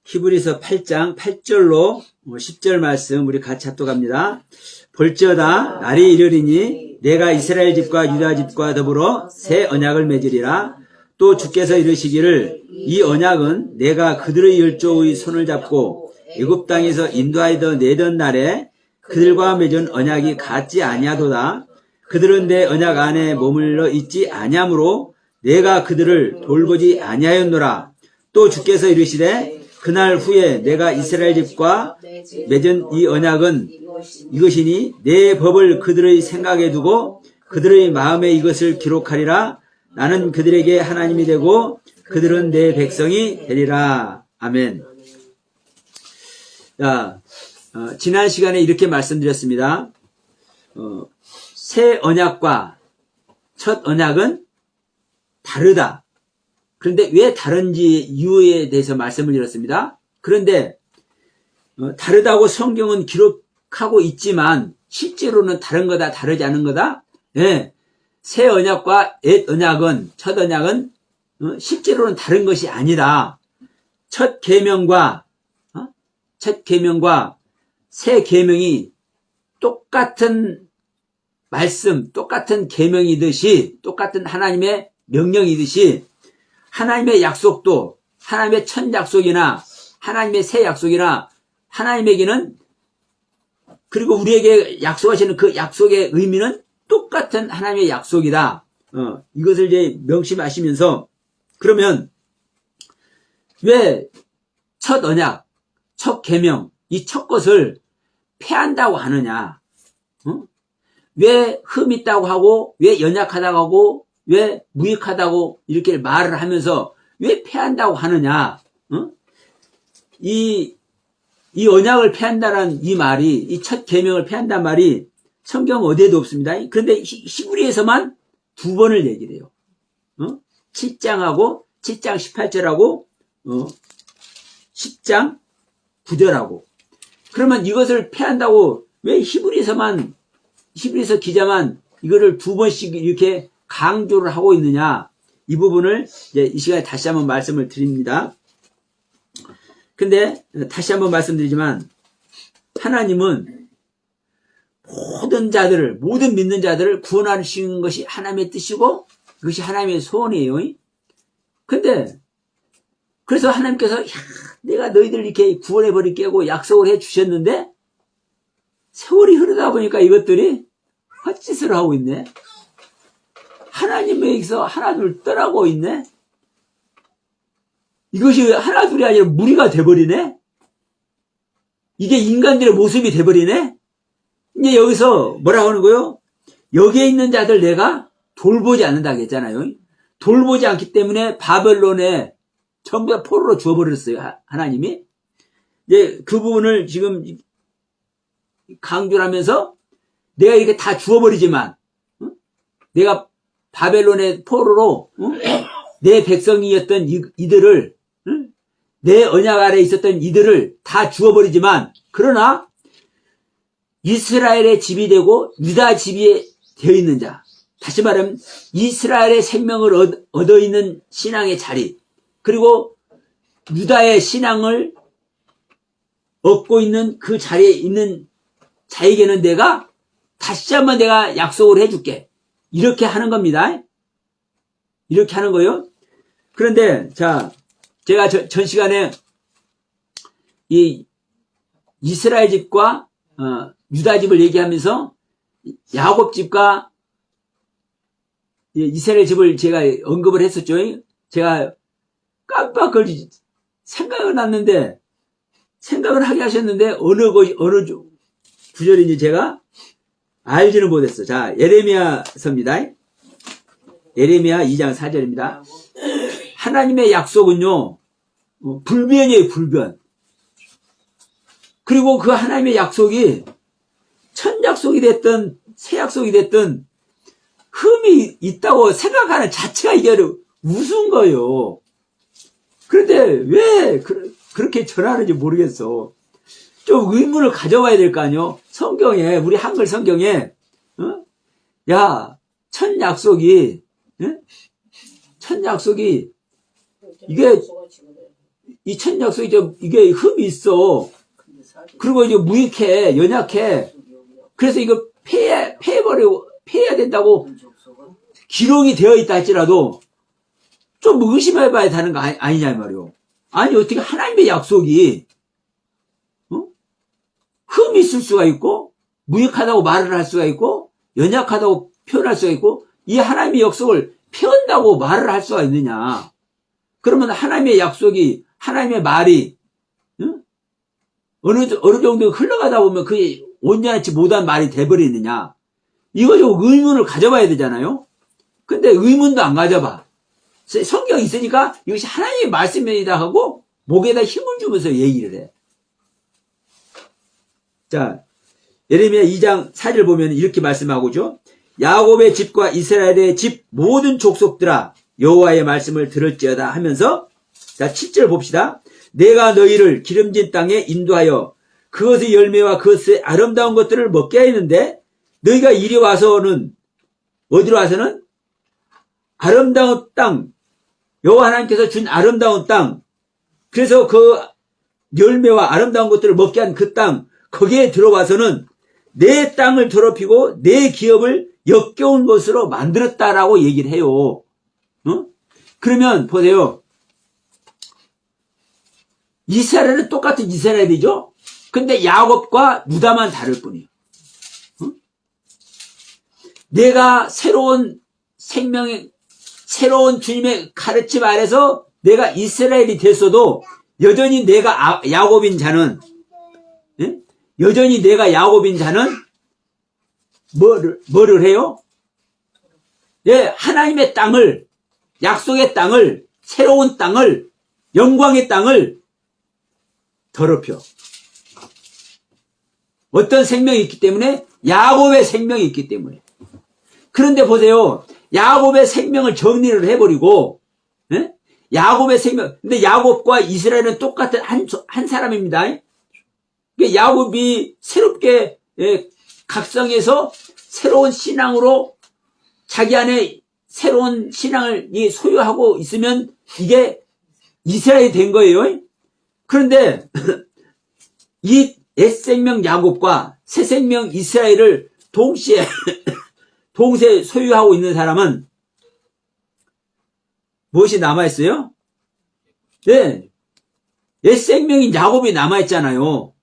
히브리서 8장 8절로 10절 말씀 우리 같이 합독합니다. 볼지어다 날이 이르리니 내가 이스라엘 집과 유다 집과 더불어 새 언약을 맺으리라. 또 주께서 이르시기를 이 언약은 내가 그들의 열조의 손을 잡고 애굽 땅에서 인도하여 내던 날에 그들과 맺은 언약이 같지 아니하도다. 그들은 내 언약 안에 머물러 있지 아니하므로 내가 그들을 돌보지 아니하였노라. 또 주께서 이르시되 그날 후에 내가 이스라엘 집과 맺은 이 언약은 이것이니 내 법을 그들의 생각에 두고 그들의 마음에 이것을 기록하리라. 나는 그들에게 하나님이 되고 그들은 내 백성이 되리라. 아멘. 자, 지난 시간에 이렇게 말씀드렸습니다. 새 언약과 첫 언약은 다르다. 그런데 왜 다른지 이유에 대해서 말씀을 드렸습니다. 그런데 다르다고 성경은 기록하고 있지만 실제로는 다른 거다, 다르지 않은 거다. 예, 새 언약과 옛 언약은, 첫 언약은 실제로는 다른 것이 아니다. 첫 계명과 새 계명이 똑같은 말씀, 똑같은 계명이듯이, 똑같은 하나님의 명령이듯이 하나님의 약속도, 하나님의 첫 약속이나 하나님의 새 약속이나 하나님에게는, 그리고 우리에게 약속하시는 그 약속의 의미는 똑같은 하나님의 약속이다. 이것을 이제 명심하시면서, 그러면 왜 첫 언약, 첫 계명, 이 첫 것을 폐한다고 하느냐? 왜 흠 있다고 하고, 왜 연약하다고 하고, 왜 무익하다고 이렇게 말을 하면서 왜 폐한다고 하느냐? 이 언약을 폐한다는 이 말이, 이 첫 계명을 폐한다는 말이 성경 어디에도 없습니다. 그런데 히브리에서만 2번을 얘기를 해요. 7장하고 7장 18절하고 10장 9절하고. 그러면 이것을 폐한다고 왜 히브리서 기자만 이거를 2번씩 이렇게 강조를 하고 있느냐? 이 부분을 이제 이 시간에 다시 한번 말씀을 드립니다. 근데 다시 한번 말씀드리지만 하나님은 모든 믿는 자들을 구원하시는 것이 하나님의 뜻이고 그것이 하나님의 소원이에요. 근데 그래서 하나님께서 내가 너희들 이렇게 구원해 버릴게고 약속을 해 주셨는데 세월이 흐르다 보니까 이것들이 헛짓을 하고 있네. 하나님에게서 하나둘 떠나고 있네. 이것이 하나둘이 아니라 무리가 돼버리네. 이게 인간들의 모습이 돼버리네. 이제 여기서 뭐라고 하는 거요? 여기에 있는 자들 내가 돌보지 않는다고 했잖아요. 돌보지 않기 때문에 바벨론에 전부 다 포로로 주어버렸어요. 하나님이. 이제 그 부분을 지금 강조를 하면서 내가 이렇게 다 주어버리지만 내가 바벨론의 포로로 내 백성이었던 이들을 내 언약 아래에 있었던 이들을 다 주어버리지만 그러나 이스라엘의 집이 되고 유다 집이 되어 있는 자, 다시 말하면 이스라엘의 생명을 얻어 있는 신앙의 자리, 그리고 유다의 신앙을 얻고 있는 그 자리에 있는 자에게는 내가 다시 한번 내가 약속을 해줄게. 이렇게 하는 겁니다. 이렇게 하는 거요. 그런데 자, 제가 전 시간에 이 이스라엘 집과 유다 집을 얘기하면서 야곱 집과 이스라엘 집을 제가 언급을 했었죠. 제가 깜빡 생각을 하게 하셨는데 어느 구절인지 제가 알지는 못했어. 자, 예레미야서입니다. 예레미야 2장 4절입니다. 하나님의 약속은요, 불변이에요, 불변. 그리고 그 하나님의 약속이 첫 약속이 됐든 새 약속이 됐든 흠이 있다고 생각하는 자체가 이게 우스운 거예요. 그런데 왜 그렇게 전하는지 모르겠어. 좀 의문을 가져봐야 될 거 아니요? 성경에, 우리 한글 성경에, 첫 약속이, 이게 이 첫 약속이 이게 흠이 있어. 그리고 이제 무익해, 연약해. 그래서 이거 폐해야 된다고 기록이 되어 있다 할지라도 좀 의심해 봐야 되는 거 아니냐, 이 말이요. 아니, 어떻게 하나님의 약속이, 흠이 있을 수가 있고, 무익하다고 말을 할 수가 있고, 연약하다고 표현할 수가 있고, 이 하나님의 약속을 폐한다고 말을 할 수가 있느냐. 그러면 하나님의 약속이, 하나님의 말이, 어느 정도 흘러가다 보면 그게 온전하지 못한 말이 돼버리느냐. 이거 좀 의문을 가져봐야 되잖아요. 근데 의문도 안 가져봐. 성경이 있으니까 이것이 하나님의 말씀이다 하고 목에다 힘을 주면서 얘기를 해. 자, 예레미야 2장 4절 보면 이렇게 말씀하고죠. 야곱의 집과 이스라엘의 집 모든 족속들아 여호와의 말씀을 들을지어다 하면서, 자, 7절 봅시다. 내가 너희를 기름진 땅에 인도하여 그것의 열매와 그것의 아름다운 것들을 먹게 하였는데 너희가 이리 와서는, 어디로 와서는? 아름다운 땅, 여호와 하나님께서 준 아름다운 땅, 그래서 그 열매와 아름다운 것들을 먹게 한 그 땅, 거기에 들어와서는 내 땅을 더럽히고 내 기업을 역겨운 것으로 만들었다라고 얘기를 해요. 그러면 보세요. 이스라엘은 똑같은 이스라엘이죠. 근데 야곱과 유다만 다를 뿐이에요. 내가 새로운 주님의 가르침 아래서 내가 이스라엘이 됐어도 여전히 내가 야곱인 자는, 여전히 내가 야곱인 자는 뭐를 해요? 예, 하나님의 땅을, 약속의 땅을, 새로운 땅을, 영광의 땅을 더럽혀. 어떤 생명이 있기 때문에? 야곱의 생명이 있기 때문에. 그런데 보세요. 야곱의 생명을 정리를 해버리고, 야곱의 생명, 근데 야곱과 이스라엘은 똑같은 한 사람입니다. 야곱이 새롭게 각성해서 새로운 신앙으로 자기 안에 새로운 신앙을 소유하고 있으면 이게 이스라엘이 된 거예요. 그런데 이 옛생명 야곱과 새생명 이스라엘을 동시에 소유하고 있는 사람은 무엇이 남아있어요? 네, 옛생명인 야곱이 남아있잖아요.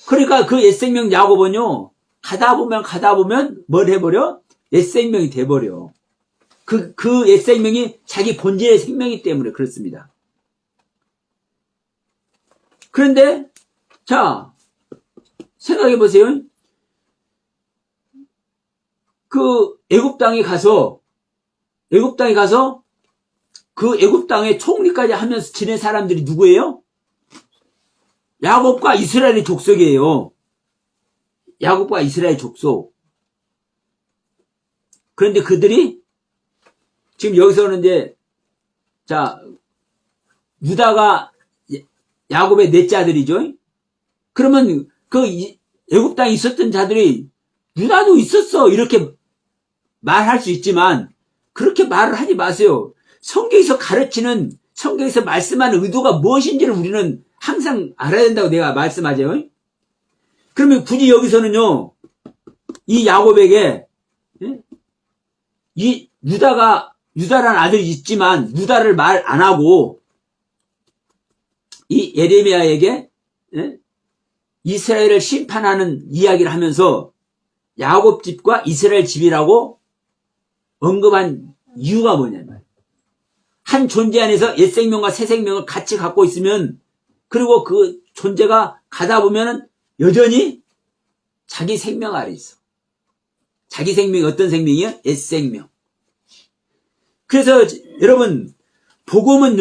그러니까 그 옛생명 야곱은요, 가다 보면 뭘 해버려? 옛생명이 돼버려. 그 옛생명이 자기 본질의 생명이기 때문에 그렇습니다. 그런데 자, 생각해 보세요. 그 애굽 땅에 가서 그 애굽 땅의 총리까지 하면서 지낸 사람들이 누구예요? 야곱과 이스라엘의 족속이에요. 야곱과 이스라엘 족속. 그런데 그들이 지금 여기서는 이제, 자, 유다가 야곱의 넷째 아들이죠. 그러면 그 애굽 땅에 있었던 자들이 유다도 있었어 이렇게 말할 수 있지만 그렇게 말을 하지 마세요. 성경에서 말씀하는 의도가 무엇인지를 우리는 항상 알아야 된다고 내가 말씀하죠. 그러면 굳이 여기서는요, 이 야곱에게 이 유다라는 아들이 있지만 유다를 말 안 하고 이 예레미야에게 이스라엘을 심판하는 이야기를 하면서 야곱 집과 이스라엘 집이라고 언급한 이유가 뭐냐면, 한 존재 안에서 옛생명과 새생명을 같이 갖고 있으면, 그리고 그 존재가 가다 보면은 여전히 자기 생명 아래 있어. 자기 생명이 어떤 생명이야? 옛생명. 그래서 여러분, 복음은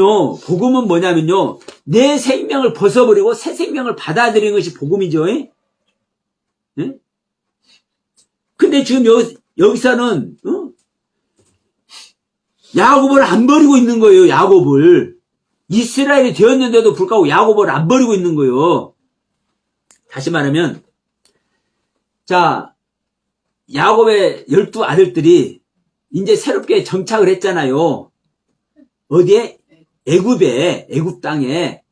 뭐냐면요, 내 생명을 벗어버리고 새 생명을 받아들이는 것이 복음이죠. 응? 근데 지금 여기서는 야곱을 안 버리고 있는 거예요. 야곱을. 이스라엘이 되었는데도 불구하고 야곱을 안 버리고 있는 거예요. 다시 말하면, 자, 야곱의 12 아들들이 이제 새롭게 정착을 했잖아요. 어디에? 애굽 땅에.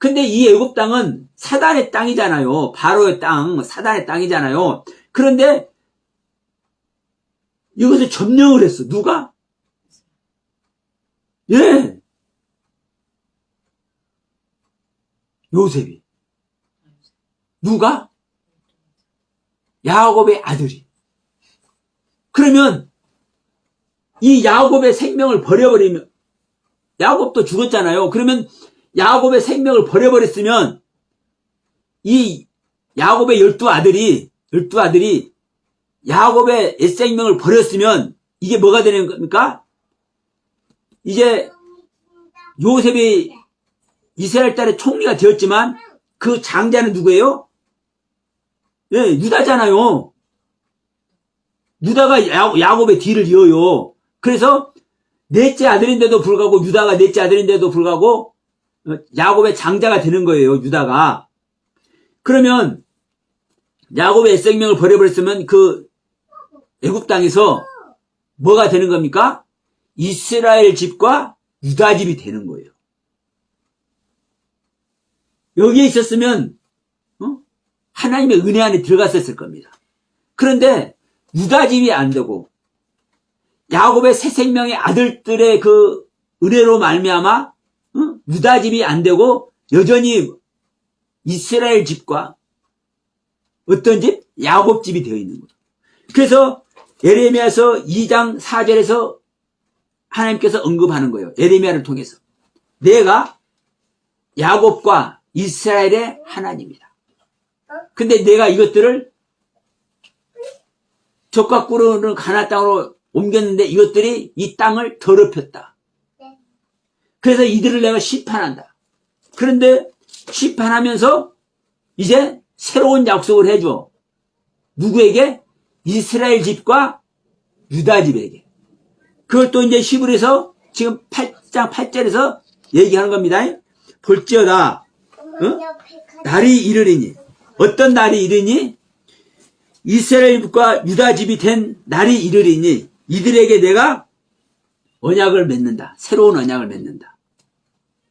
근데 이 애굽 땅은 사단의 땅이잖아요. 바로의 땅, 사단의 땅이잖아요. 그런데 이것을 점령을 했어. 누가? 예. 요셉이. 누가? 야곱의 아들이. 그러면 이 야곱의 생명을 버려버리면, 야곱도 죽었잖아요. 그러면 야곱의 생명을 버려버렸으면 이 야곱의 12아들이 야곱의 옛생명을 버렸으면 이게 뭐가 되는 겁니까? 이제 요셉이 이스라엘 딸의 총리가 되었지만 그 장자는 누구예요? 예, 유다잖아요. 유다가 야곱의 뒤를 이어요. 그래서 넷째 아들인데도 불구하고, 유다가 넷째 아들인데도 불구하고 야곱의 장자가 되는 거예요. 유다가. 그러면 야곱의 옛생명을 버려버렸으면 그 애굽 땅에서 뭐가 되는 겁니까? 이스라엘 집과 유다 집이 되는 거예요. 여기에 있었으면 하나님의 은혜 안에 들어갔었을 겁니다. 그런데 유다 집이 안 되고 야곱의 새 생명의 아들들의 그 은혜로 말미암아 유다 집이 안 되고 여전히 이스라엘 집과 어떤 집? 야곱 집이 되어 있는 거예요. 그래서 예레미야서 2장 4절에서 하나님께서 언급하는 거예요. 예레미야를 통해서. 내가 야곱과 이스라엘의 하나님이다. 근데 내가 이것들을 적과 꿀으로 가나안 땅으로 옮겼는데 이것들이 이 땅을 더럽혔다. 그래서 이들을 내가 심판한다. 그런데 심판하면서 이제 새로운 약속을 해줘. 누구에게? 이스라엘 집과 유다 집에게. 그걸 또 이제 히브리서 지금 8장 8절에서 얘기하는 겁니다. 볼지어다 날이 이르리니, 어떤 날이 이르니? 이스라엘 집과 유다 집이 된 날이 이르리니 이들에게 내가 언약을 맺는다. 새로운 언약을 맺는다.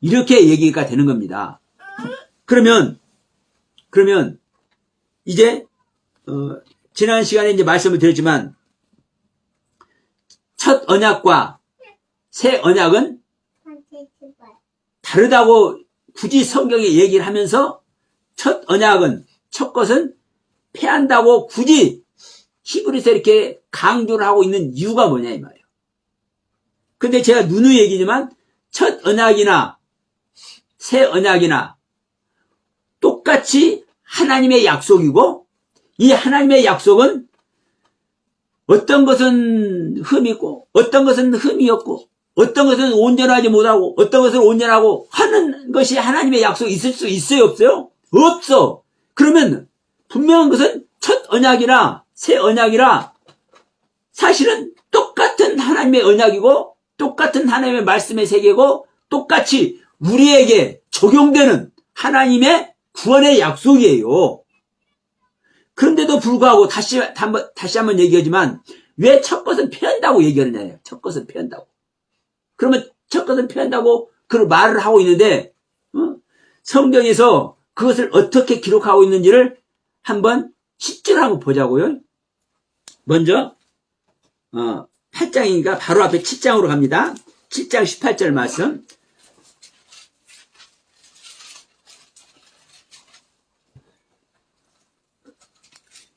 이렇게 얘기가 되는 겁니다. 그러면 이제 지난 시간에 이제 말씀을 드렸지만 첫 언약과 새 언약은 다르다고 굳이 성경에 얘기를 하면서 첫 언약은, 첫 것은 패한다고 굳이 히브리서 이렇게 강조를 하고 있는 이유가 뭐냐 이 말이에요. 근데 제가 누누이 얘기지만 첫 언약이나 새 언약이나 똑같이 하나님의 약속이고, 이 하나님의 약속은 어떤 것은 흠이 있고 어떤 것은 흠이 없고 어떤 것은 온전하지 못하고 어떤 것은 온전하고 하는 것이 하나님의 약속이 있을 수 있어요? 없어요? 없어. 그러면 분명한 것은 첫 언약이나 새 언약이라 사실은 똑같은 하나님의 언약이고 똑같은 하나님의 말씀의 세계고 똑같이 우리에게 적용되는 하나님의 구원의 약속이에요. 그런데도 불구하고 다시 한번 얘기하지만 왜 첫 것은 피한다고 얘기하느냐예요. 첫 것은 피한다고. 그러면 첫 것은 피한다고 그런 말을 하고 있는데 성경에서 그것을 어떻게 기록하고 있는지를 한번 실제로 한번 보자고요. 먼저 8장이니까 바로 앞에 7장으로 갑니다. 7장 18절 말씀.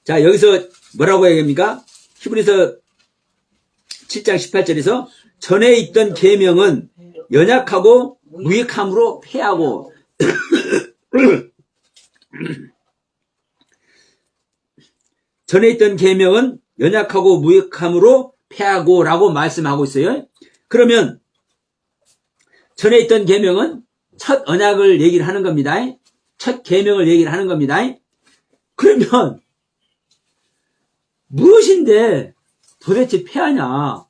자, 여기서 뭐라고 얘기합니까? 히브리서 7장 18절에서 전에 있던 계명은 연약하고 무익함으로 패하고 전에 있던 계명은 연약하고 무익함으로 패하고 라고 말씀하고 있어요. 그러면 전에 있던 계명은 첫 언약을 얘기를 하는 겁니다. 첫 계명을 얘기를 하는 겁니다. 그러면 무엇인데 도대체 패하냐?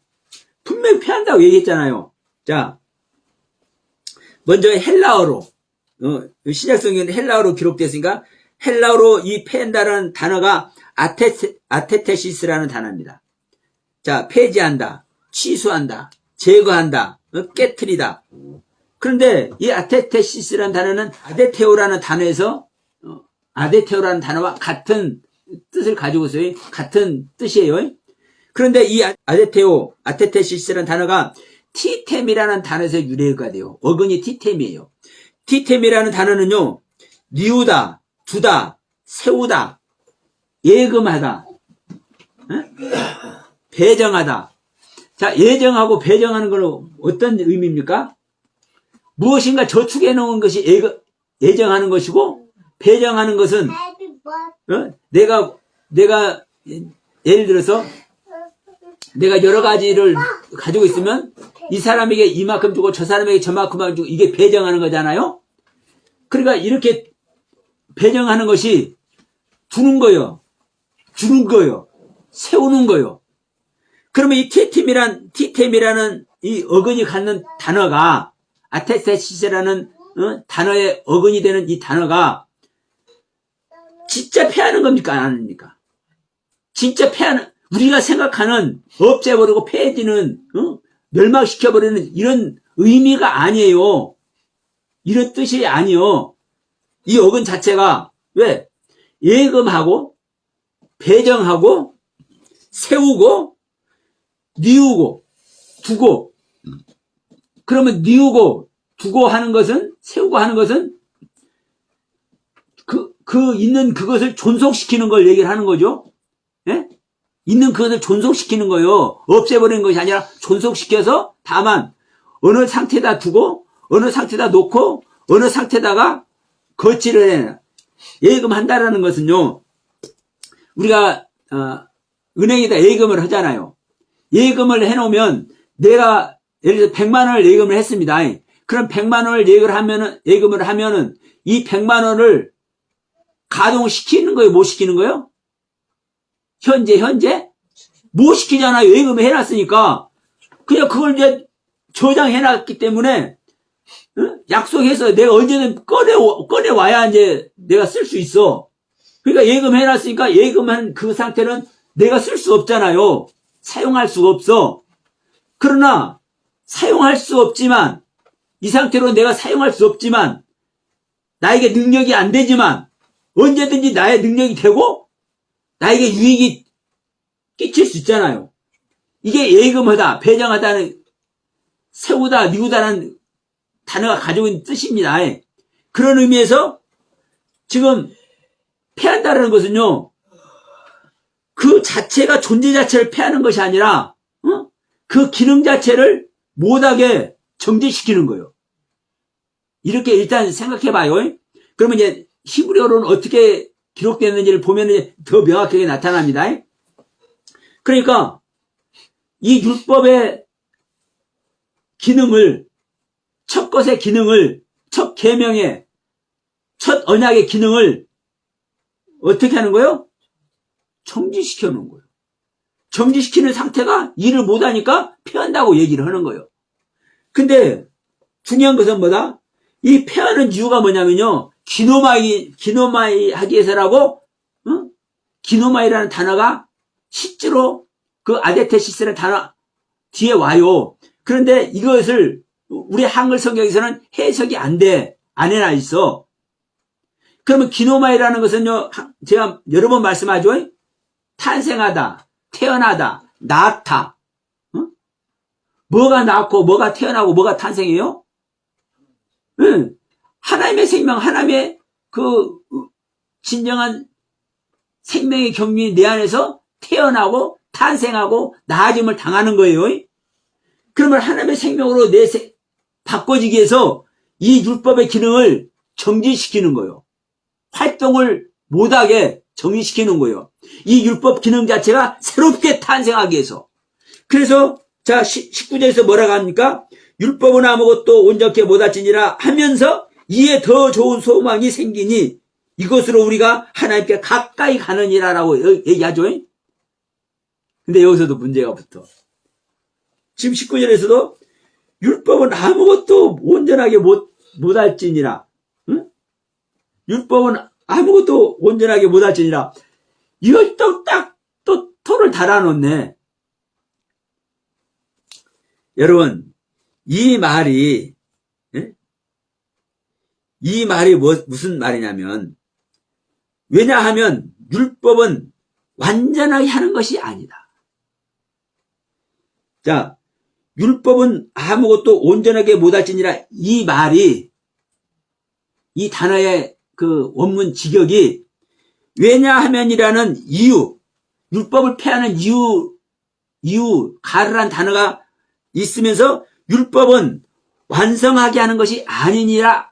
분명히 패한다고 얘기했잖아요. 자, 먼저 헬라어로 신약성경은 헬라어로 기록됐으니까 헬라어로 이 패한다라는 단어가 아테테시스라는 단어입니다. 자, 폐지한다, 취소한다, 제거한다, 깨트리다. 그런데 이 아테테시스라는 단어는 아데테오라는 단어에서 아데테오라는 단어와 같은 뜻을 가지고 있어요. 같은 뜻이에요. 그런데 이 아데테오, 아테테시스라는 단어가 티템이라는 단어에서 유래가 돼요. 어근이 티템이에요. 티템이라는 단어는요, 니우다, 두다, 세우다, 예금하다, 배정하다. 자, 예정하고 배정하는 건 어떤 의미입니까? 무엇인가 저축해 놓은 것이 예정하는 것이고, 배정하는 것은 내가 예를 들어서 내가 여러 가지를 가지고 있으면 이 사람에게 이만큼 주고 저 사람에게 저만큼 주고 이게 배정하는 거잖아요. 그러니까 이렇게 배정하는 것이 두는 거요, 주는 거요, 세우는 거요. 그러면 이 티템이라는 이 어근이 갖는 단어가 아테테시스라는 단어의 어근이 되는 이 단어가 진짜 패하는 겁니까? 안 합니까? 진짜 패하는, 우리가 생각하는 없애버리고 폐해지는, 멸망시켜버리는 이런 의미가 아니에요. 이런 뜻이 아니요. 이 어근 자체가 왜? 예금하고 배정하고 세우고 니우고 두고. 그러면 니우고 두고 하는 것은, 세우고 하는 것은 있는 그것을 존속시키는 걸 얘기를 하는 거죠. 예? 있는 그것을 존속시키는 거요. 없애버리는 것이 아니라 존속시켜서 다만 어느 상태에다 두고 어느 상태에다 놓고 어느 상태에다가 거치를 해. 예금한다라는 것은요, 우리가 은행에다 예금을 하잖아요. 예금을 해놓으면 내가 예를 들어 100만 원을 예금을 했습니다. 그럼 100만 원을 예금을 하면은 이 100만 원을 가동시키는 거예요? 못 시키는 거예요? 현재? 못 시키잖아요. 예금을 해놨으니까. 그냥 그걸 이제 저장해놨기 때문에, 약속해서 내가 언제든 꺼내와야 이제 내가 쓸 수 있어. 그러니까 예금해놨으니까 예금한 그 상태는 내가 쓸 수 없잖아요. 사용할 수가 없어. 그러나, 사용할 수 없지만, 이 상태로 내가 사용할 수 없지만, 나에게 능력이 안 되지만, 언제든지 나의 능력이 되고 나에게 유익이 끼칠 수 있잖아요. 이게 예금하다, 배정하다는, 세우다, 니우다는 단어가 가지고 있는 뜻입니다. 그런 의미에서 지금 패한다는 것은요, 그 자체가 존재 자체를 패하는 것이 아니라 그 기능 자체를 못하게 정지시키는 거예요. 이렇게 일단 생각해봐요. 그러면 이제 히브리어로는 어떻게 기록되는지를 보면 더 명확하게 나타납니다. 그러니까 이 율법의 기능을, 첫 것의 기능을, 첫 계명의, 첫 언약의 기능을 어떻게 하는 거예요? 정지시켜 놓은 거예요. 정지시키는 상태가 일을 못하니까 패한다고 얘기를 하는 거예요. 근데 중요한 것은 뭐다? 이 패하는 이유가 뭐냐면요, 기노마이 하기 위해서라고, 기노마이라는 단어가 실제로 그 아데테시스라는 단어 뒤에 와요. 그런데 이것을 우리 한글 성경에서는 해석이 안 돼. 안 해놔 있어. 그러면 기노마이라는 것은요, 제가 여러 번 말씀하죠. 탄생하다, 태어나다, 낳다. 뭐가 낳고, 뭐가 태어나고, 뭐가 탄생해요? 하나님의 생명, 하나님의 그 진정한 생명의 경륜이 내 안에서 태어나고 탄생하고 나아짐을 당하는 거예요. 그러면 하나님의 생명으로 바꿔지기 위해서 이 율법의 기능을 정지시키는 거예요. 활동을 못하게 정지시키는 거예요. 이 율법 기능 자체가 새롭게 탄생하기 위해서. 그래서 자 19절에서 뭐라고 합니까? 율법은 아무것도 온전케 못할지니라 하면서 이에 더 좋은 소망이 생기니 이것으로 우리가 하나님께 가까이 가느니라라고 얘기하죠. 근데 여기서도 문제가 붙어. 지금 19절에서도 율법은 아무것도 온전하게 못할지니라. 응? 율법은 아무것도 온전하게 못할지니라. 이걸 또 토를 달아놓네. 여러분, 이 말이, 예? 이 말이 무슨 말이냐면, 왜냐하면 율법은 완전하게 하는 것이 아니다. 자, 율법은 아무것도 온전하게 못할지니라, 이 말이, 이 단어의 그 원문 직역이 왜냐하면이라는 이유, 율법을 폐하는 가르란 단어가 있으면서 율법은 완성하게 하는 것이 아니니라,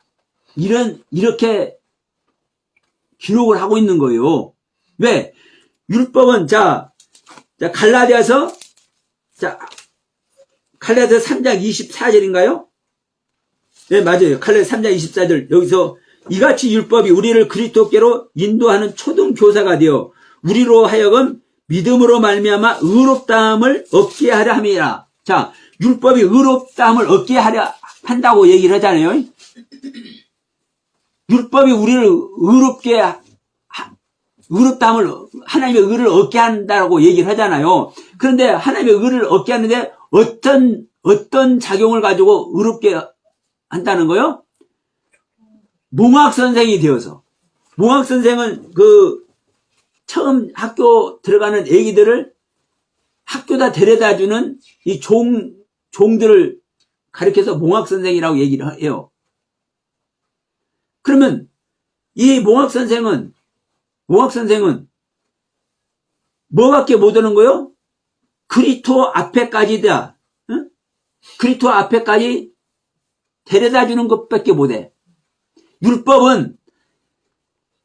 이렇게 기록을 하고 있는 거예요. 왜? 율법은, 갈라디아서 3장 24절인가요? 네, 맞아요. 갈라디아 3장 24절. 여기서 이같이 율법이 우리를 그리스도께로 인도하는 초등교사가 되어 우리로 하여금 믿음으로 말미암아 의롭다함을 얻게 하려 함이라. 자, 율법이 의롭다함을 얻게 하려 한다고 얘기를 하잖아요. 율법이 우리를 의롭다함을, 하나님의 의를 얻게 한다고 얘기를 하잖아요. 그런데 하나님의 의를 얻게 하는데 어떤 작용을 가지고 의롭게 한다는 거요? 몽학 선생이 되어서. 몽학 선생은 처음 학교 들어가는 애기들을 학교다 데려다 주는 이 종들을 가리켜서 몽학 선생이라고 얘기를 해요. 그러면 이 몽학 선생은 뭐밖에 못 오는 거요? 그리스도 앞에까지다. 응? 그리스도 앞에까지 데려다 주는 것밖에 못해. 율법은,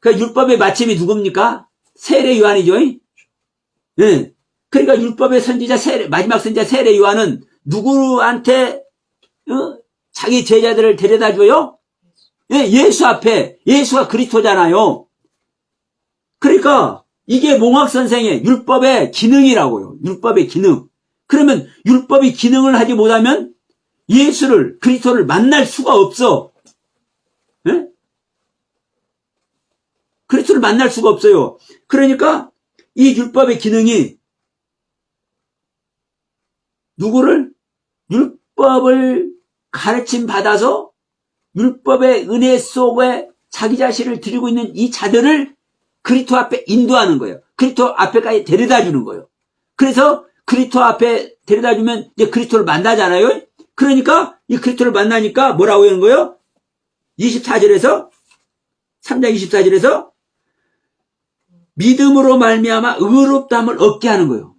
율법의 마침이 누굽니까? 세례 요한이죠. 네. 그러니까 율법의 선지자 마지막 선지자 세례 요한은 누구한테 자기 제자들을 데려다 줘요? 네, 예수 앞에. 예수가 그리스도잖아요. 그러니까 이게 몽학 선생의 율법의 기능이라고요. 율법의 기능. 그러면 율법이 기능을 하지 못하면 그리스도를 만날 수가 없어. 네? 그리스도를 만날 수가 없어요. 그러니까 이 율법의 기능이 율법을 가르침 받아서 율법의 은혜 속에 자기 자신을 드리고 있는 이 자들을 그리스도 앞에 인도하는 거예요. 그리스도 앞에까지 데려다 주는 거예요. 그래서 그리스도 앞에 데려다 주면 이제 그리스도를 만나잖아요. 그러니까 이 그리스도를 만나니까 뭐라고 하는 거예요? 3장 24절에서 믿음으로 말미암아 의롭다함을 얻게 하는 거예요.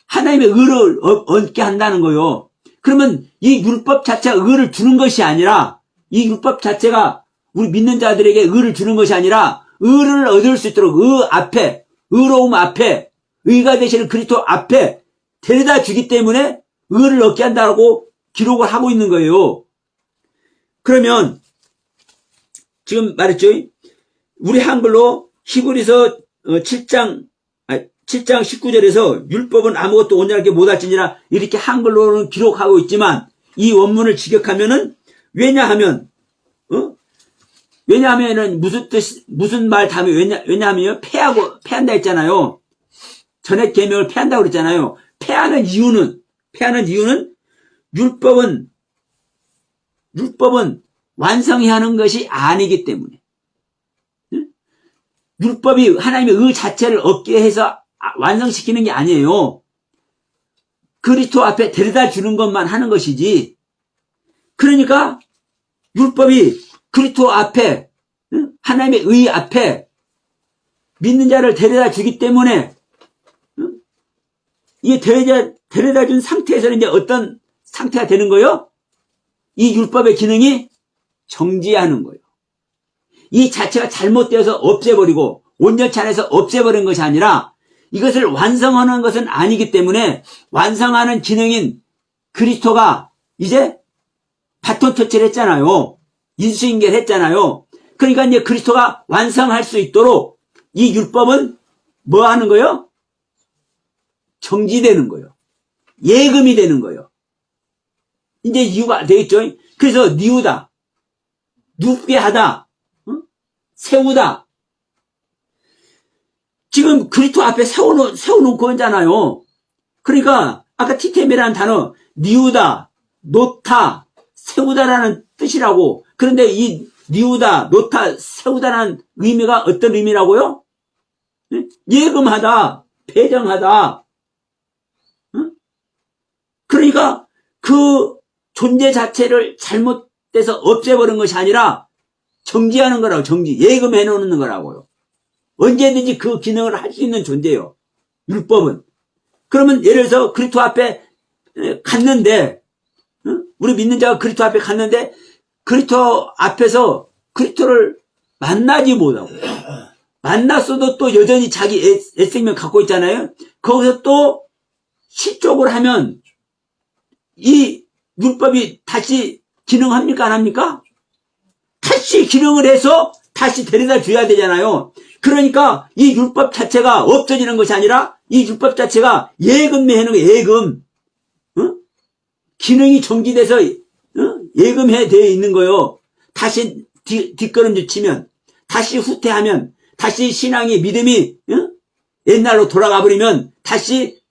하나님의 의를 얻게 한다는 거예요. 그러면 이 율법 자체가 의를 주는 것이 아니라, 이 율법 자체가 우리 믿는 자들에게 의를 주는 것이 아니라 의를 얻을 수 있도록 의로움 앞에, 의가 되시는 그리스도 앞에 데려다 주기 때문에 의를 얻게 한다고 기록을 하고 있는 거예요. 그러면 지금 말했죠. 우리 한글로 히브리서 7장 19절에서 율법은 아무것도 온전하게 못할지니라 이렇게 한글로는 기록하고 있지만 이 원문을 직역하면은 왜냐하면은 무슨 말 다음에 왜냐하면 패한다 했잖아요. 전액 계명을 패한다고 그랬잖아요. 패하는 이유는 율법은 완성해야 하는 것이 아니기 때문에. 율법이 하나님의 의 자체를 얻게 해서 완성시키는 게 아니에요. 그리스도 앞에 데려다 주는 것만 하는 것이지. 그러니까 율법이 그리스도 앞에, 하나님의 의 앞에 믿는 자를 데려다 주기 때문에 이게 데려다 준 상태에서는 이제 어떤 상태가 되는 거예요? 이 율법의 기능이 정지하는 거예요. 이 자체가 잘못되어서 없애버리고 온전치 않아서 없애버린 것이 아니라 이것을 완성하는 것은 아니기 때문에 완성하는 기능인 그리스도가 이제 바톤 터치를 했잖아요. 인수인계를 했잖아요. 그러니까 이제 그리스도가 완성할 수 있도록 이 율법은 뭐 하는 거예요? 정지되는 거예요. 예금이 되는 거예요. 이제 이유가 되겠죠. 그래서 니우다, 눕게 하다, 세우다. 지금 그리스도 앞에 세워놓고 있잖아요. 그러니까 아까 티템이라는 단어 니우다, 놓다, 세우다라는 뜻이라고. 그런데 이 니우다, 놓다, 세우다라는 의미가 어떤 의미라고요? 예금하다, 배정하다. 그러니까 그 존재 자체를 잘못돼서 없애버린 것이 아니라 정지하는 거라고, 정지. 예금해 놓는 거라고요. 언제든지 그 기능을 할 수 있는 존재예요. 율법은. 그러면 예를 들어서 그리스도 앞에 갔는데, 우리 믿는 자가 그리스도 앞에 갔는데 그리스도 앞에서 그리스도를 만나지 못하고, 만났어도 또 여전히 자기 애생명 갖고 있잖아요. 거기서 또 실족을 하면 이 율법이 다시 기능합니까? 안 합니까? 다시 기능을 해서 다시 데려다 줘야 되잖아요. 그러니까 이 율법 자체가 없어지는 것이 아니라 이 율법 자체가 예금해 놓은 거예요. 예금. 기능이 정지돼서 예금해 되어 있는 거예요. 다시 뒷걸음질 치면, 다시 후퇴하면, 다시 신앙이, 믿음이 옛날로 돌아가 버리면 다시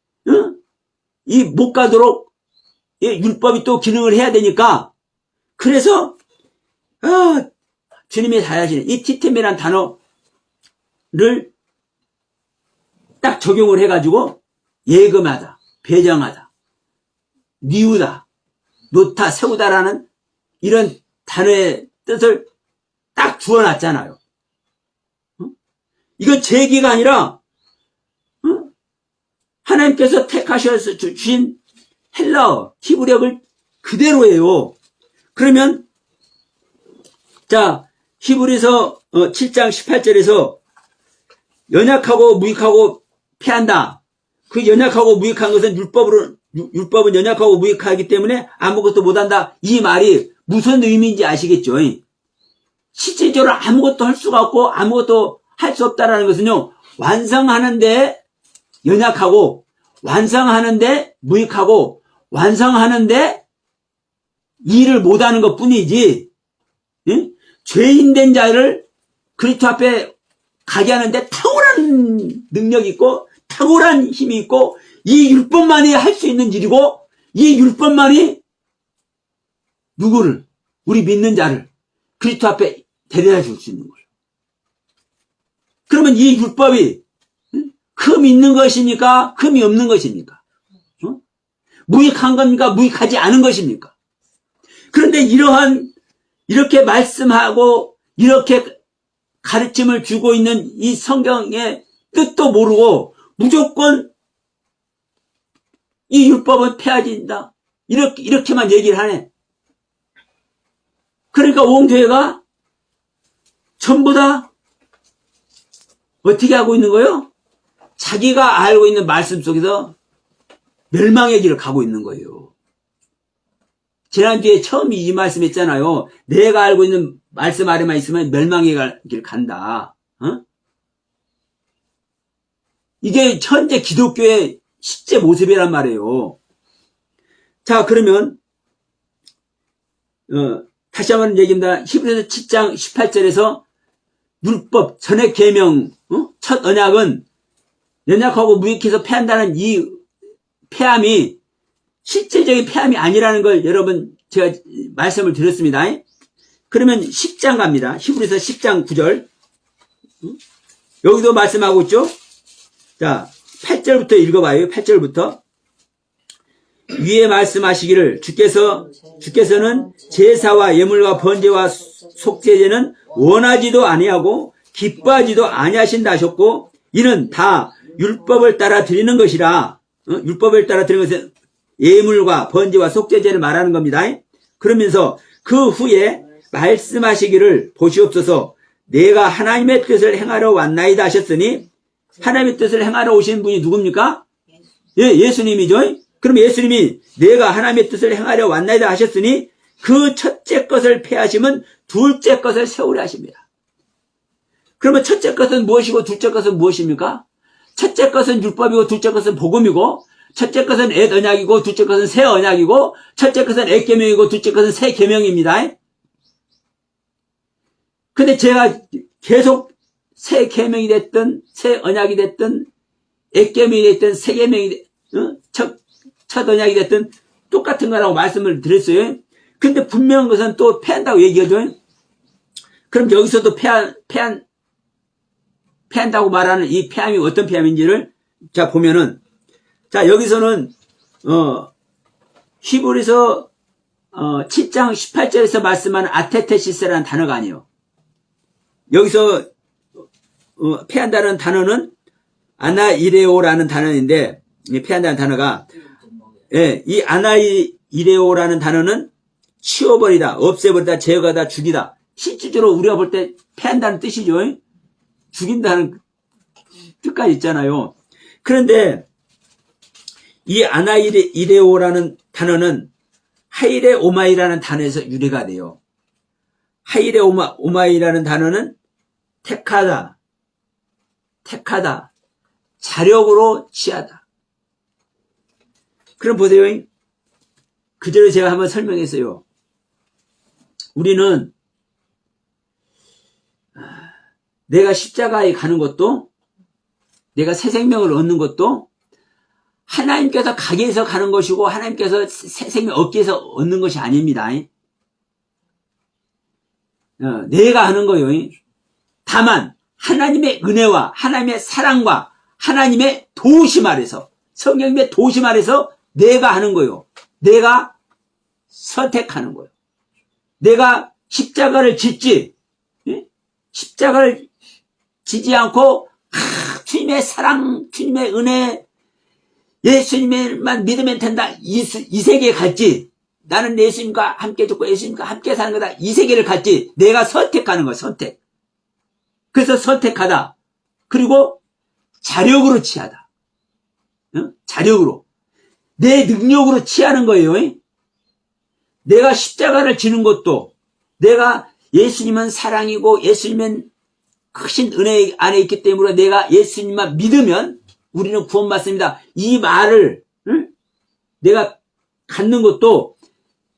이 못 가도록 율법이 또 기능을 해야 되니까, 그래서 주님이 잘 하시는 이 티템이라는 단어를 딱 적용을 해가지고 예금하다, 배정하다, 니우다, 놓다, 세우다라는 이런 단어의 뜻을 딱 주어놨잖아요. 이건 제 얘기가 아니라 하나님께서 택하셔서 주신 헬라어, 히브리어를 그대로예요. 그러면 자, 히브리서 7장 18절에서 연약하고 무익하고 패한다. 그 연약하고 무익한 것은 율법은 연약하고 무익하기 때문에 아무것도 못한다. 이 말이 무슨 의미인지 아시겠죠? 실질적으로 아무것도 할 수가 없고 아무것도 할 수 없다라는 것은요, 완성하는데 연약하고, 완성하는데 무익하고, 완성하는데 일을 못하는 것 뿐이지, 죄인된 자를 그리스도 앞에 가게 하는데 탁월한 능력이 있고 탁월한 힘이 있고, 이 율법만이 할 수 있는 일이고, 이 율법만이 누구를, 우리 믿는 자를 그리스도 앞에 데려다 줄 수 있는 거예요. 그러면 이 율법이 흠 있는 것입니까? 흠이 없는 것입니까? 무익한 겁니까? 무익하지 않은 것입니까? 그런데 이렇게 말씀하고 이렇게 가르침을 주고 있는 이 성경의 뜻도 모르고 무조건 이 율법은 폐하진다, 이렇게만 얘기를 하네. 그러니까 온 교회가 전부 다 어떻게 하고 있는 거예요? 자기가 알고 있는 말씀 속에서 멸망의 길을 가고 있는 거예요. 지난주에 처음 이 말씀 했잖아요. 내가 알고 있는 말씀 아래만 있으면 멸망의 길을 간다. 이게 현재 기독교의 실제 모습이란 말이에요. 자, 그러면 다시 한번 얘기합니다. 히브리서 7장 18절에서 율법, 전액 계명, 첫 언약은 연약하고 무익해서 패한다는 이 패함이 실질적인 패함이 아니라는 걸 여러분 제가 말씀을 드렸습니다. 그러면 10장 갑니다. 히브리서 10장 9절. 여기도 말씀하고 있죠. 자, 8절부터 읽어봐요. 8절부터. 위에 말씀하시기를 주께서는 제사와 예물과 번제와 속죄제는 원하지도 아니하고 기뻐하지도 아니하신다 하셨고, 이는 다 율법을 따라 드리는 것이라. 율법을 따라 드리는 것은 예물과 번제와 속죄제를 말하는 겁니다. 그러면서 그 후에 말씀하시기를 보시옵소서, 내가 하나님의 뜻을 행하러 왔나이다 하셨으니, 하나님의 뜻을 행하러 오신 분이 누굽니까? 예수님이죠. 그럼 예수님이 내가 하나님의 뜻을 행하려 왔나이다 하셨으니 그 첫째 것을 폐하시면 둘째 것을 세우려 하십니다. 그러면 첫째 것은 무엇이고 둘째 것은 무엇입니까? 첫째 것은 율법이고 둘째 것은 복음이고, 첫째 것은 옛 언약이고 둘째 것은 새 언약이고, 첫째 것은 옛 계명이고 둘째 것은 새 계명입니다. 근데 제가 계속 새 계명이 됐든 새 언약이 됐든 옛 계명이 됐든 새 계명이 첫 언약이 됐든 똑같은 거라고 말씀을 드렸어요. 근데 분명한 것은 또 패한다고 얘기하죠. 그럼 여기서도 패한다고 말하는 이 패함이 어떤 패함인지를 자 보면은, 자 여기서는 히브리서 7장 18절에서 말씀하는 아테테시스라는 단어가 아니에요. 여기서 패한다는 단어는 아나이레오라는 단어인데, 패한다는 단어가, 예, 이 아나이레오라는 단어는 치워버리다, 없애버리다, 제거하다, 죽이다. 실질적으로 우리가 볼 때 패한다는 뜻이죠. 죽인다는 뜻까지 있잖아요. 그런데 이 아나이레오라는 단어는 하이레 오마이라는 단어에서 유래가 돼요. 하이레 오마이라는 단어는 택하다, 자력으로 취하다. 그럼 보세요. 그대로 제가 한번 설명했어요. 우리는 내가 십자가에 가는 것도, 내가 새 생명을 얻는 것도 하나님께서 가게 해서 가는 것이고 하나님께서 새 생명 얻기 위해서 얻는 것이 아닙니다. 내가 하는 거예요. 다만 하나님의 은혜와 하나님의 사랑과 하나님의 도우심 아래서, 성령님의 도우심 아래서 내가 하는 거예요. 내가 선택하는 거예요. 내가 십자가를 짓지, 십자가를 지지 않고 주님의 사랑, 주님의 은혜, 예수님만 믿으면 된다, 이 세계에 갈지, 나는 예수님과 함께 죽고 예수님과 함께 사는 거다, 이 세계를 갈지, 내가 선택하는 거야. 선택. 그래서 선택하다. 그리고 자력으로 취하다. 자력으로. 내 능력으로 취하는 거예요. 내가 십자가를 지는 것도, 내가 예수님은 사랑이고 예수님은 크신 은혜 안에 있기 때문에 내가 예수님만 믿으면 우리는 구원받습니다. 이 말을 내가 갖는 것도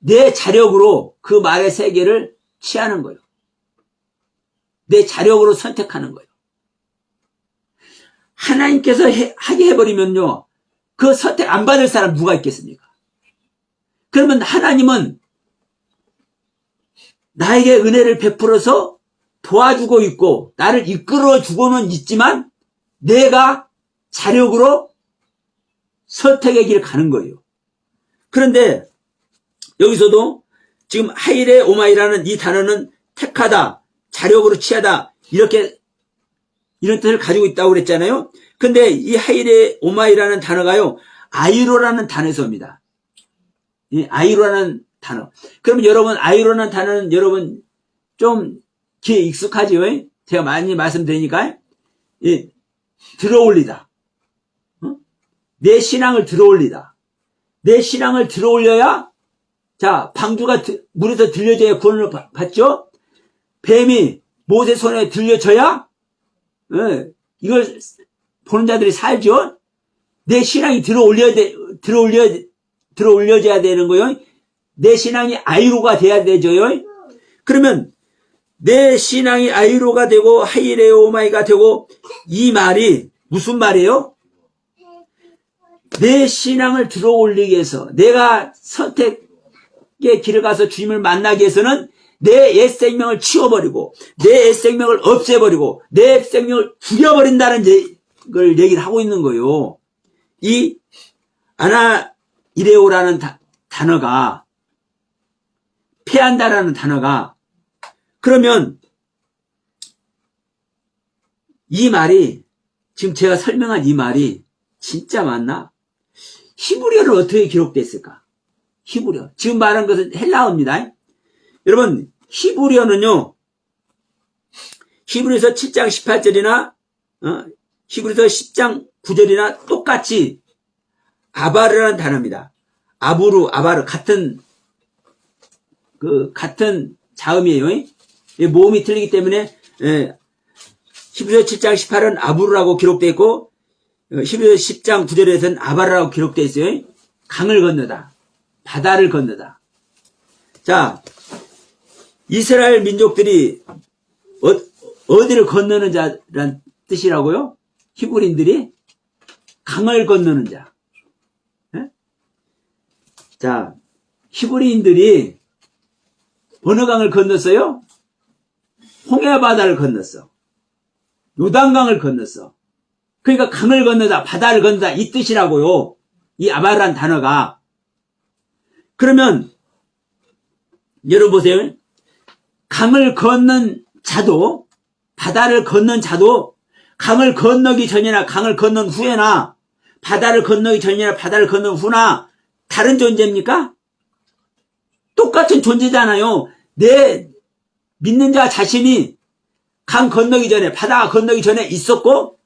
내 자력으로 그 말의 세계를 취하는 거예요. 내 자력으로 선택하는 거예요. 하나님께서 하게 해버리면요, 그 선택 안 받을 사람 누가 있겠습니까? 그러면 하나님은 나에게 은혜를 베풀어서 도와주고 있고 나를 이끌어주고는 있지만 내가 자력으로 선택의 길을 가는 거예요. 그런데 여기서도 지금 하이레 오마이라는 이 단어는 택하다, 자력으로 취하다, 이런 뜻을 가지고 있다고 그랬잖아요. 근데 이 하이레 오마이라는 단어가요, 아이로라는 단어에서 옵니다. 이 아이로라는 단어. 그러면 여러분, 아이로라는 단어는 여러분 좀 귀에 익숙하지요? 제가 많이 말씀드리니까. 들어올리다. 내 신앙을 들어올리다. 내 신앙을 들어올려야, 자, 방주가 물에서 들려져야 구원을 받죠? 뱀이 모세 손에 들려져야, 이걸 보는 자들이 살죠? 내 신앙이 들어올려져야 되는 거예요. 내 신앙이 아이로가 돼야 되죠요. 그러면 내 신앙이 아이로가 되고 하이레오마이가 되고, 이 말이 무슨 말이에요? 내 신앙을 들어올리기 위해서, 내가 선택의 길을 가서 주님을 만나기 위해서는 내 옛생명을 치워버리고 내 옛생명을 없애버리고 내 옛생명을 죽여버린다는 걸 얘기를 하고 있는 거예요. 이 아나이레오라는 단어가, 패한다라는 단어가, 그러면 이 말이, 지금 제가 설명한 이 말이 진짜 맞나? 히브리어는 어떻게 기록됐을까? 히브리어. 지금 말한 것은 헬라어입니다. 여러분, 히브리어는요, 히브리서 7장 18절이나 히브리서 10장 9절이나 똑같이 아바르라는 단어입니다. 아바르, 같은 자음이에요. 모음이 틀리기 때문에, 히브리서 7장 18은 아부르라고 기록되어 있고, 히브리서 10장 9절에서는 아바르라고 기록되어 있어요. 강을 건너다, 바다를 건너다. 자, 이스라엘 민족들이 어디를 건너는 자란 뜻이라고요? 히브리인들이 강을 건너는 자. 자, 히브리인들이 어느 강을 건넜어요? 홍해바다를 건넜어. 요단강을 건넜어. 그러니까 강을 건너다, 바다를 건너다 이 뜻이라고요. 이 아바라는 단어가. 그러면 여러분 보세요. 강을 건넌 자도, 바다를 건넌 자도 강을 건너기 전이나 강을 건넌 후에나 바다를 건너기 전이나 바다를 건넌 후나 다른 존재입니까? 똑같은 존재잖아요. 내 믿는 자 자신이 강 건너기 전에, 바다 건너기 전에 있었고,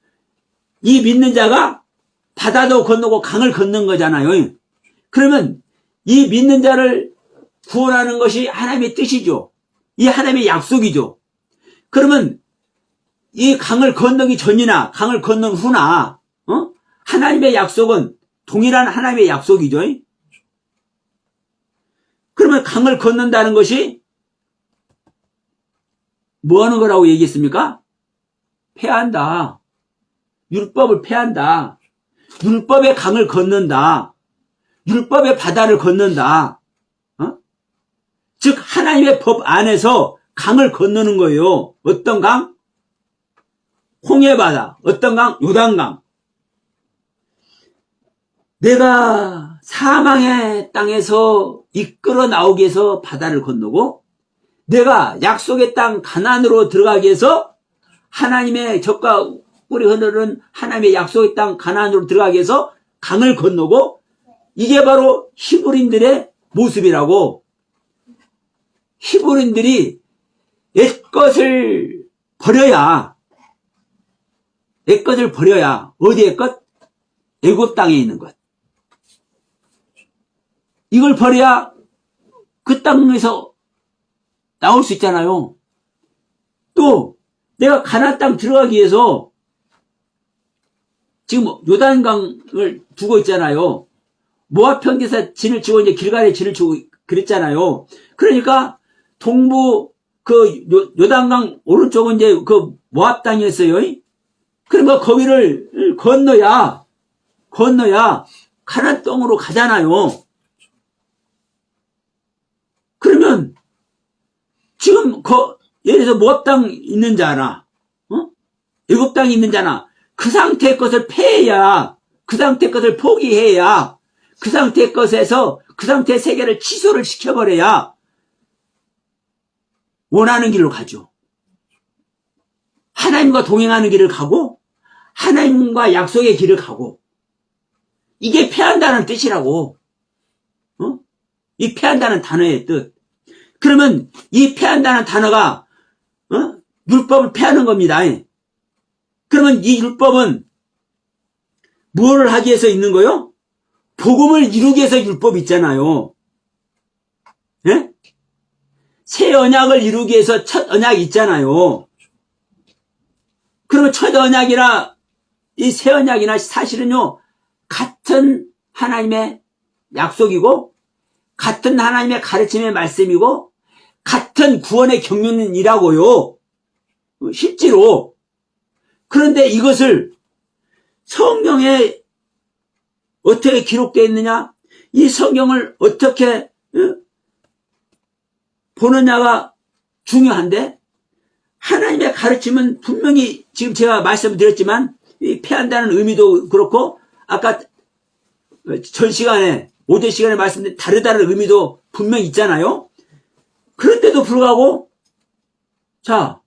이 믿는 자가 바다도 건너고 강을 건넌 거잖아요. 그러면 이 믿는 자를 구원하는 것이 하나님의 뜻이죠. 이 하나님의 약속이죠. 그러면 이 강을 건너기 전이나 강을 건넌 후나 하나님의 약속은 동일한 하나님의 약속이죠. 그러면 강을 건넌다는 것이 뭐 하는 거라고 얘기했습니까? 패한다. 율법을 패한다. 율법의 강을 건넌다. 율법의 바다를 건넌다. 즉 하나님의 법 안에서 강을 건너는 거예요. 어떤 강? 홍해바다. 어떤 강? 요단강. 내가 사망의 땅에서 이끌어 나오기 위해서 바다를 건너고, 내가 약속의 땅 가나안으로 들어가기 위해서 하나님의 젖과 꿀이 흐르는 하나님의 약속의 땅 가나안으로 들어가기 위해서 강을 건너고, 이게 바로 히브리인들의 모습이라고. 히브리인들이 옛것을 버려야, 옛것을 버려야, 어디의 것? 애굽 땅에 있는 것. 이걸 버려야 그 땅에서 나올 수 있잖아요. 또 내가 가나안 땅 들어가기 위해서 지금 요단강을 두고 있잖아요. 모압 평지에서 진을 치고 이제 길갈에 진을 치고 그랬잖아요. 그러니까 동부 그 요단강 오른쪽은 이제 그 모압 땅이었어요. 그러니까 거기를 건너야 가나안 땅으로 가잖아요. 그러면 지금 예를 들어서 모압 땅 있는 자나 애굽 땅이 있는 자나 그 상태의 것을 패해야, 그 상태의 것을 포기해야, 그 상태의 것에서 그 상태의 세계를 취소를 시켜버려야 원하는 길로 가죠. 하나님과 동행하는 길을 가고 하나님과 약속의 길을 가고, 이게 패한다는 뜻이라고. 이 패한다는 단어의 뜻. 그러면 이 패한다는 단어가 율법을 패하는 겁니다. 그러면 이 율법은 무엇을 하기 위해서 있는 거요? 복음을 이루기 위해서 율법이 있잖아요. 예? 새 언약을 이루기 위해서 첫 언약이 있잖아요. 그러면 첫 언약이나 이 새 언약이나 사실은요, 같은 하나님의 약속이고, 같은 하나님의 가르침의 말씀이고, 같은 구원의 경륜이라고요. 실제로. 그런데 이것을 성경에 어떻게 기록되어 있느냐? 이 성경을 어떻게 보느냐가 중요한데, 하나님의 가르침은 분명히 지금 제가 말씀드렸지만 패한다는 의미도 그렇고, 아까 전 시간에 오전 시간에 말씀드린 다르다는 의미도 분명히 있잖아요. 그런데도 불구하고 자,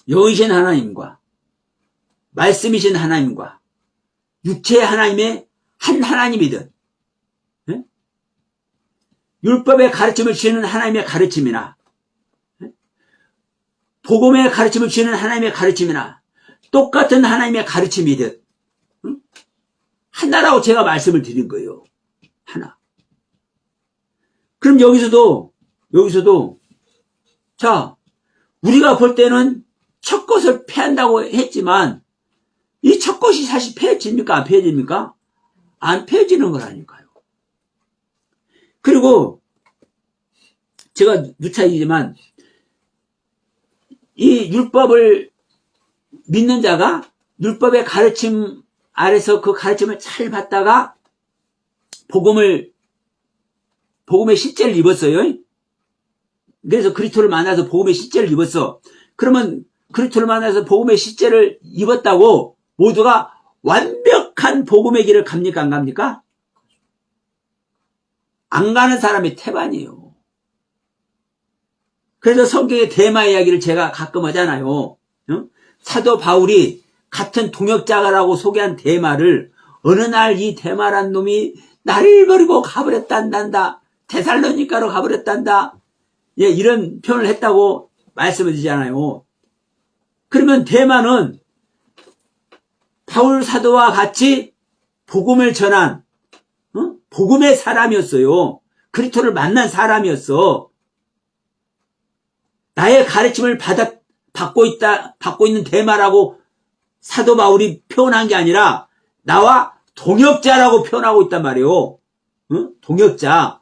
영이신 하나님과 말씀이신 하나님과 육체의 하나님의 한 하나님이든, 율법의 가르침을 주시는 하나님의 가르침이나 복음의 가르침을 주시는 하나님의 가르침이나 똑같은 하나님의 가르침이든 하나라고 제가 말씀을 드린 거예요. 하나. 그럼 여기서도 자, 우리가 볼 때는 첫 것을 패한다고 했지만 이 첫 것이 사실 패해집니까? 안 패해집니까? 안 패해지는 거라니까요. 그리고 제가 누차 얘기지만 이 율법을 믿는 자가 율법의 가르침 아래서 그 가르침을 잘 받다가 복음의 실제를 입었어요. 그래서 그리스도를 만나서 복음의 시제를 입었어. 그러면 그리스도를 만나서 복음의 시제를 입었다고 모두가 완벽한 복음의 길을 갑니까? 안 갑니까? 안 가는 사람이 태반이에요. 그래서 성경의 대마 이야기를 제가 가끔 하잖아요. 사도 바울이 같은 동역자라고 소개한 대마를 어느 날 이 대마란 놈이 나를 버리고 가버렸단다. 데살로니가로 가버렸단다. 예, 이런 표현을 했다고 말씀을 드리잖아요. 그러면 대마는 바울 사도와 같이 복음을 전한 복음의 사람이었어요. 그리스도를 만난 사람이었어. 나의 가르침을 받고 있는 대마라고 사도 바울이 표현한 게 아니라 나와 동역자라고 표현하고 있단 말이에요. 동역자.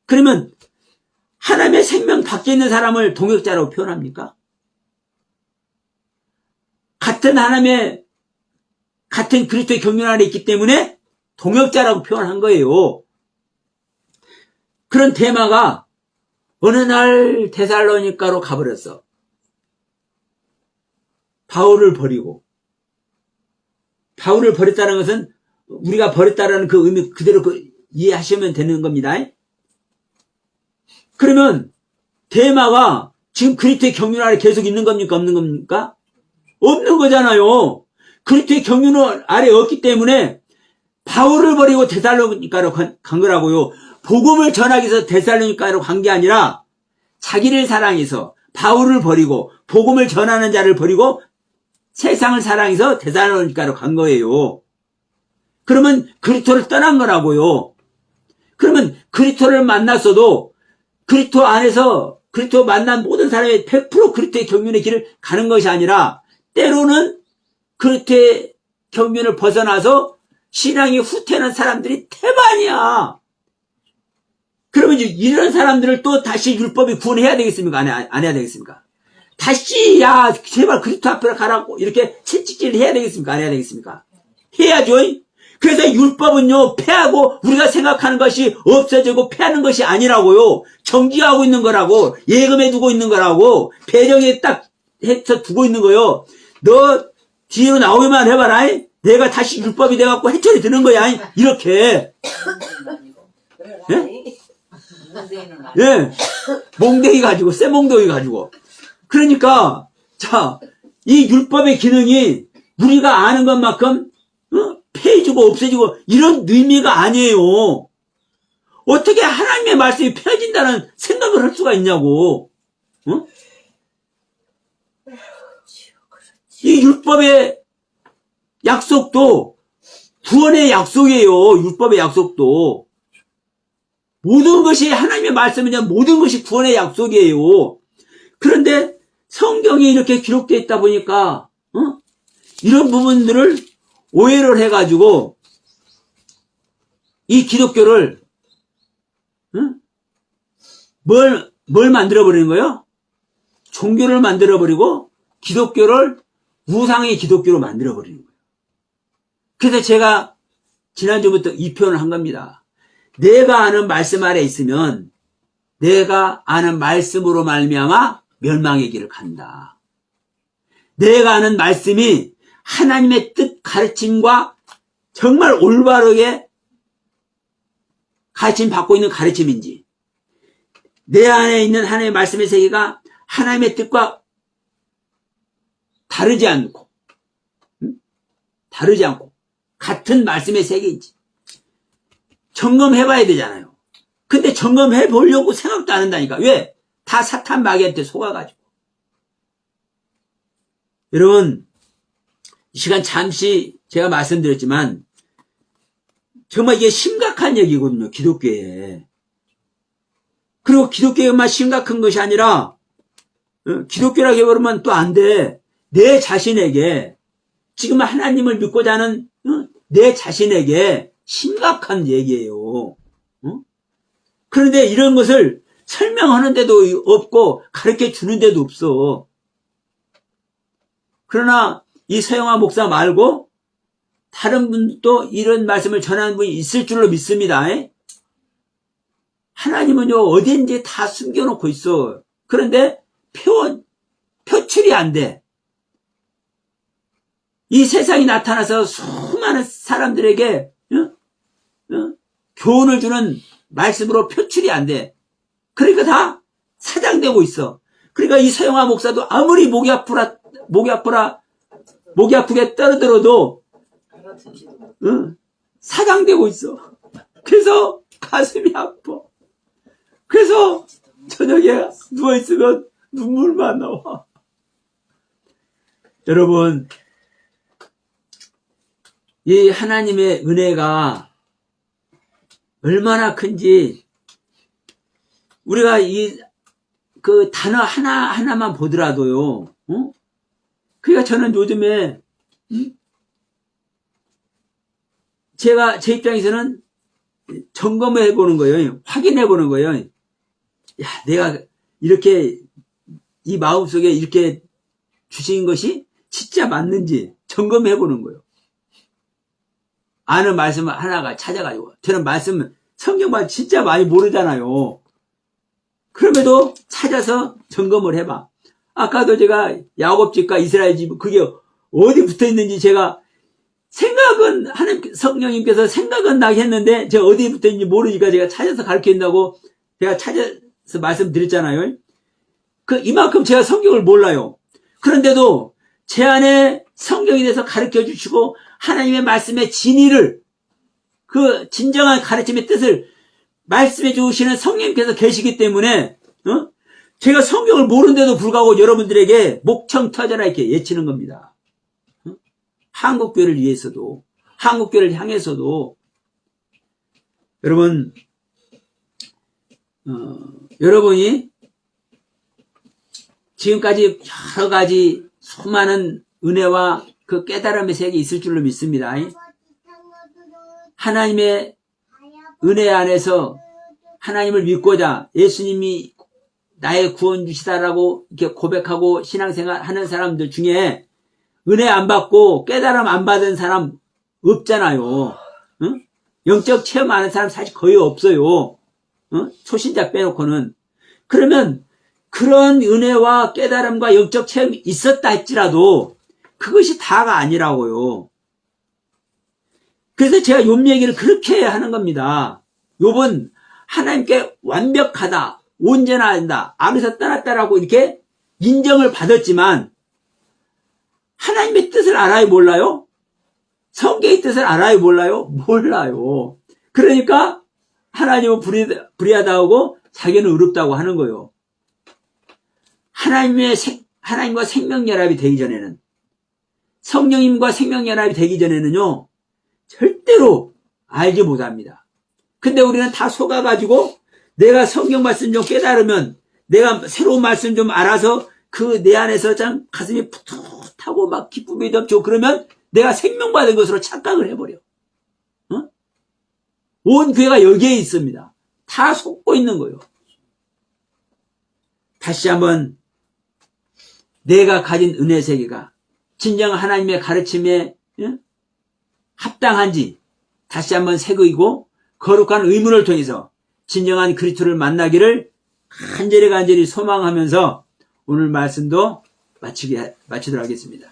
그러면 하나님의 생명 밖에 있는 사람을 동역자라고 표현합니까? 같은 그리스도의 경륜 안에 있기 때문에 동역자라고 표현한 거예요. 그런 대마가 어느 날 데살로니가로 가버렸어. 바울을 버리고. 바울을 버렸다는 것은 우리가 버렸다는 그 의미 그대로 이해하시면 되는 겁니다. 그러면 대마가 지금 그리스도의 경륜 아래 계속 있는 겁니까? 없는 겁니까? 없는 거잖아요. 그리스도의 경륜 아래 없기 때문에 바울을 버리고 데살로니가로 간 거라고요. 복음을 전하기 위해서 데살로니가로 간 게 아니라 자기를 사랑해서 바울을 버리고 복음을 전하는 자를 버리고 세상을 사랑해서 데살로니가로 간 거예요. 그러면 그리스도를 떠난 거라고요. 그러면 그리스도를 만났어도 그리스도 안에서 그리스도 만난 모든 사람이 100% 그리스도의 경륜의 길을 가는 것이 아니라 때로는 그리스도의 경륜을 벗어나서 신앙이 후퇴하는 사람들이 태반이야. 그러면 이런 사람들을 또 다시 율법이 구원해야 되겠습니까? 안 해야 되겠습니까? 다시 야 제발 그리스도 앞에 가라고 이렇게 채찍질을 해야 되겠습니까? 안 해야 되겠습니까? 해야죠. 그래서 율법은요 폐하고 우리가 생각하는 것이 없어지고 폐하는 것이 아니라고요. 정지하고 있는 거라고. 예금해 두고 있는 거라고. 배정에 딱 해서 두고 있는 거요. 너 뒤로 나오기만 해봐라. 내가 다시 율법이 돼갖고 해철이 드는 거야. 이렇게. 예? 예. 몽둥이 가지고 쇠몽둥이 가지고. 그러니까 자, 이 율법의 기능이 우리가 아는 것만큼 폐해지고 없어지고 이런 의미가 아니에요. 어떻게 하나님의 말씀이 폐해진다는 생각을 할 수가 있냐고. 이 율법의 약속도 구원의 약속이에요. 율법의 약속도. 모든 것이 하나님의 말씀이면 모든 것이 구원의 약속이에요. 그런데 성경이 이렇게 기록되어 있다 보니까 이런 부분들을 오해를 해가지고 이 기독교를 뭘 만들어버리는 거예요? 종교를 만들어버리고 기독교를 우상의 기독교로 만들어버리는 거예요. 그래서 제가 지난주부터 이 표현을 한 겁니다. 내가 아는 말씀 아래 있으면 내가 아는 말씀으로 말미암아 멸망의 길을 간다. 내가 아는 말씀이 하나님의 뜻 가르침과 정말 올바르게 가르침 받고 있는 가르침인지 내 안에 있는 하나님의 말씀의 세계가 하나님의 뜻과 다르지 않고 같은 말씀의 세계인지 점검해봐야 되잖아요. 근데 점검해 보려고 생각도 안 한다니까. 왜? 다 사탄 마귀한테 속아가지고. 여러분, 이 시간 잠시 제가 말씀드렸지만 정말 이게 심각한 얘기거든요. 기독교에. 그리고 기독교에만 심각한 것이 아니라 기독교라고 해버리면 또 안 돼. 내 자신에게 지금 하나님을 믿고자 하는 내 자신에게 심각한 얘기예요. 그런데 이런 것을 설명하는 데도 없고 가르쳐 주는 데도 없어. 그러나 이 서영화 목사 말고 다른 분도 이런 말씀을 전하는 분이 있을 줄로 믿습니다. 하나님은요, 어딘지 다 숨겨놓고 있어. 그런데 표출이 안 돼. 이 세상이 나타나서 수많은 사람들에게 교훈을 주는 말씀으로 표출이 안 돼. 그러니까 다 사장되고 있어. 그러니까 이 서영화 목사도 아무리 목이 아프게 떨어들어도 사장되고 있어. 그래서 가슴이 아파. 그래서 저녁에 누워있으면 눈물만 나와. 여러분, 이 하나님의 은혜가 얼마나 큰지 우리가 그 단어 하나만 보더라도요. 그러니까 저는 요즘에 제가 제 입장에서는 점검해 보는 거예요. 확인해 보는 거예요. 야, 내가 이렇게 이 마음속에 이렇게 주신 것이 진짜 맞는지 점검해 보는 거예요. 아는 말씀 하나가 찾아가지고 저는 성경 말 진짜 많이 모르잖아요. 그럼에도 찾아서 점검을 해봐. 아까도 제가 야곱집과 이스라엘 집 그게 어디 붙어 있는지 제가 생각은 성령님께서 생각은 나게 했는데 제가 어디에 붙어 있는지 모르니까 제가 찾아서 가르친다고 제가 찾아서 말씀드렸잖아요. 이만큼 제가 성경을 몰라요. 그런데도 제 안에 성경에 대해서 가르쳐 주시고 하나님의 말씀의 진리를 그 진정한 가르침의 뜻을 말씀해 주시는 성령님께서 계시기 때문에 제가 성경을 모르는데도 불구하고 여러분들에게 목청 터져라 이렇게 예치는 겁니다. 한국교회를 위해서도 한국교회를 향해서도 여러분 여러분이 지금까지 여러 가지 수많은 은혜와 그 깨달음의 세계에 있을 줄로 믿습니다. 하나님의 은혜 안에서 하나님을 믿고자 예수님이 나의 구원주시다라고 이렇게 고백하고 신앙생활 하는 사람들 중에 은혜 안 받고 깨달음 안 받은 사람 없잖아요. 응? 영적 체험 안 하는 사람 사실 거의 없어요. 응? 초신자 빼놓고는. 그러면 그런 은혜와 깨달음과 영적 체험이 있었다 할지라도 그것이 다가 아니라고요. 그래서 제가 욥 얘기를 그렇게 하는 겁니다. 욥은 하나님께 완벽하다, 온전하다, 악에서 떠났다라고 이렇게 인정을 받았지만 하나님의 뜻을 알아요, 몰라요? 성경의 뜻을 알아요, 몰라요? 몰라요. 그러니까 하나님은 불의하다고 자기는 의롭다고 하는 거예요. 하나님과 생명연합이 되기 전에는, 성령님과 생명연합이 되기 전에는요, 절대로 알지 못합니다. 근데 우리는 다 속아가지고 내가 성경 말씀 좀 깨달으면, 내가 새로운 말씀 좀 알아서 그 내 안에서 참 가슴이 풋풋하고 막 기쁨이 넘치고 그러면 내가 생명받은 것으로 착각을 해버려. 온 교회가 여기에 있습니다. 다 속고 있는 거예요. 다시 한번 내가 가진 은혜 세계가 진정 하나님의 가르침에 합당한지 다시 한번 새기고 거룩한 의문을 통해서 진정한 그리스도를 만나기를 간절히 소망하면서 오늘 말씀도 마치도록 하겠습니다.